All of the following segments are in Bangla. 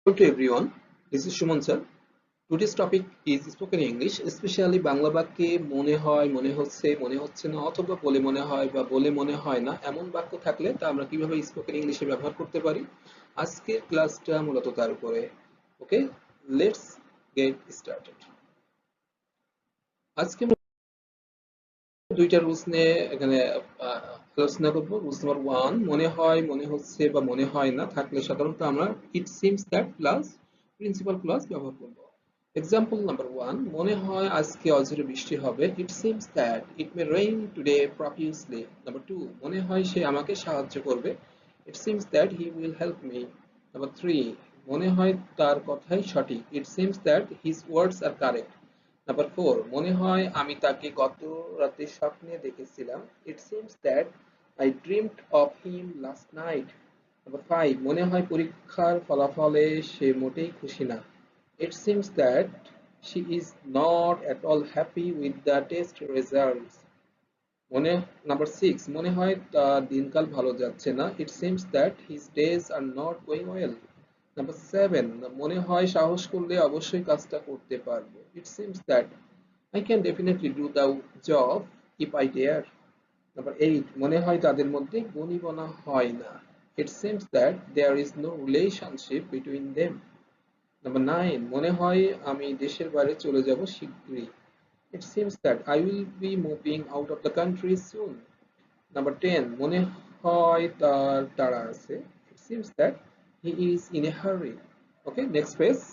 Hello to everyone. This is Shuman sir. Today's topic is spoken English, especially Bangla বাক্যে মনে হয়, মনে হচ্ছে, মনে হচ্ছে না অথবা বলে মনে হয় বা বলে মনে হয় না এমন বাক্য থাকলে তা আমরা কিভাবে স্পোকেন ইংলিশে ব্যবহার করতে পারি। আজকের ক্লাসটা মূলত তার উপরে। ওকে, লেটস গেট স্টার্টেড। আজকে দুইটা রুলস নিয়ে এখানে আলোচনা করবো। রুলস নাম্বার 1, মনে হয়, মনে হচ্ছে বা মনে হয় না থাকলে সাধারণত আমরা it seems that plus principal clause ব্যবহার করব। এক্সাম্পল নাম্বার 1, মনে হয় আজকে অঝোরে বৃষ্টি হবে। It seems that it may rain today profusely. Number 2, মনে হয় সে আমাকে সাহায্য করবে। It seems that he will help me. Number 3, মনে হয় তার কথাই সঠিক। It seems that his words are correct. Number 4, মনে হয় আমি তাকে গত রাতে স্বপ্নে দেখেছিলাম। It seems that I dreamed of him last night. Number 5, মনে হয় পরীক্ষার ফলাফলে সে মোটেই খুশি না। It seems that she is not at all happy with the test results. মনে নাম্বার 6, মনে হয় তার দিনকাল ভালো যাচ্ছে না। It seems that his days are not going well. Number 7, মনে হয় সাহস করলে অবশ্যই কাজটা করতে পারবো। It seems that I can definitely do the job if I dare. Number 8, মনে হয় তাদের মধ্যে বনিবনা হয় না। It seems that there is no relationship between them. Number 9, মনে হয় আমি দেশের বাইরে চলে যাব শীঘ্রই। It seems that I will be moving out of the country soon. Number 10, মনে হয় তার তাড়া আছে। It seems that he is in a hurry. Okay, next page.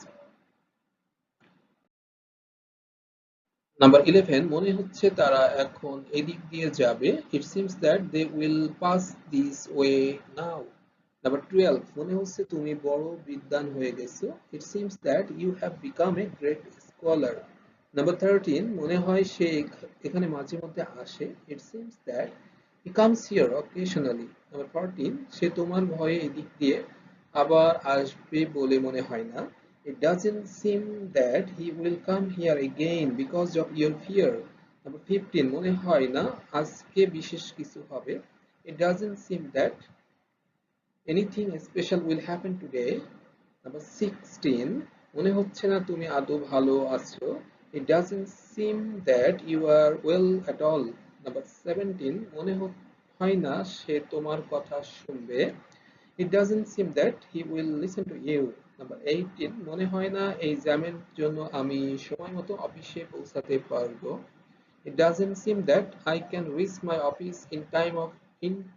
Number 11, মনে হচ্ছে তারা এখন এদিক দিয়ে যাবে। It seems that they will pass this way now. Number 12, মনে হচ্ছে তুমি বড় বিদ্বান হয়ে গেছো। It seems that you have become a great scholar. Number 13, মনে হয় সে এখানে মাঝে মধ্যে আসে। It seems that he comes here occasionally. Number 14, সে তোমার ভয়ে এদিক দিয়ে আবার আসবে বলে মনে হয় না। It doesn't seem that he will come here again because of your fear. Number 15, মনে হয় না আজকে বিশেষ কিছু হবে। It doesn't seem that anything special will happen today. Number 16, মনে হচ্ছে না তুমি আদৌ ভালো আছো। It doesn't seem that you are well at all. Number 17, মনে হয় না সে তোমার কথা শুনবে। It doesn't seem that he will listen to you. Number 18, মনে হয় না এই জ্যামের জন্য আমি সময় মতো অফিসে পৌঁছাতে পারবো। It doesn't seem that I can reach my office in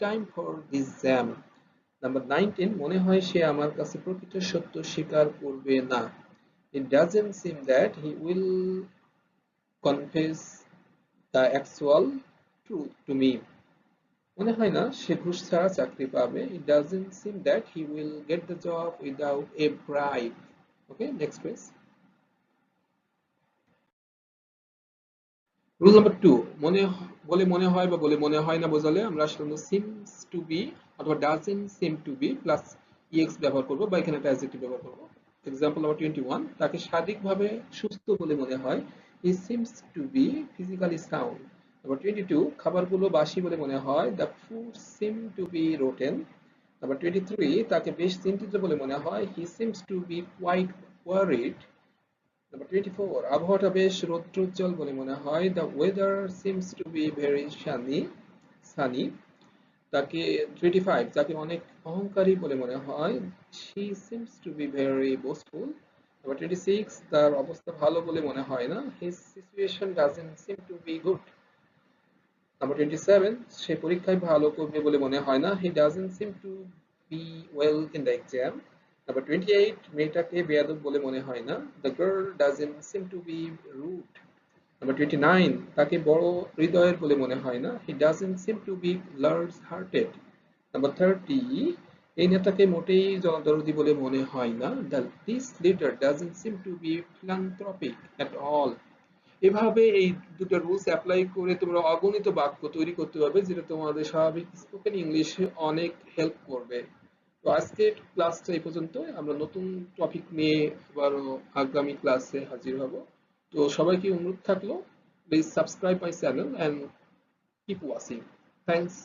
time for this jam. Number 19, মনে হয় সে আমার কাছে প্রকৃত সত্য স্বীকার করবে না। It doesn't seem that he will confess the actual truth to me. মনে হয় না সে ঘুষ ছাড়া চাকরি পাবে। It doesn't seem that he will get the job without a bribe. Okay, next please. Rule number 2, বলে মনে হয় বা বলে মনে হয় না বোঝালে আমরা সাধারণত সিমস টু বি অথবা doesn't seem to be plus ex ব্যবহার করব বা এখানে একটা অ্যাডজেক্টিভ ব্যবহার করব। এক্সাম্পল নাম্বার 21, তাকে শারীরিকভাবে সুস্থ বলে মনে হয়। He seems to be physically sound. Number 22, খাবারগুলো বাসি বলে মনে হয়। The food seem to be rotten. Number 23, তাকে বেশ চিন্তিত বলে মনে হয়। He seems to be quite worried. Number 24, আবহাওয়াটা বেশ রৌদ্রোজ্জ্বল বলে মনে হয়। The weather seems to be very sunny. তাকে 25, তাকে অনেক অহংকারী বলে মনে হয়। She seems to be very boastful. Number 26, তার অবস্থা ভালো বলে মনে হয় না। His situation doesn't seem to be good. Number 27, সে পরীক্ষায় ভালো করবে বলে মনে হয় না। He doesn't seem to be well in the exam. Number 28, মেয়েটাকে বেয়াদব বলে মনে হয় না। The girl doesn't seem to be rude. Number 29, তাকে বড় হৃদয়ের বলে মনে হয় না। He doesn't seem to be large hearted. Number 30, এই নেতাকে মোটেই জনদরদি বলে মনে হয় না। This leader doesn't seem to be philanthropic at all. এভাবে এই দুটো রুলস অ্যাপ্লাই করে তোমরা অগণিত বাক্য তৈরি করতে পারবে, যেটা তোমাদের স্বাভাবিক স্পোকেন ইংলিশে অনেক হেল্প করবে। তো আজকের ক্লাসটা এই পর্যন্ত। আমরা নতুন টপিক নিয়ে আবারও আগামী ক্লাসে হাজির হব। তো সবাইকে অনুরোধ থাকলো, please subscribe my channel and keep watching. Thanks.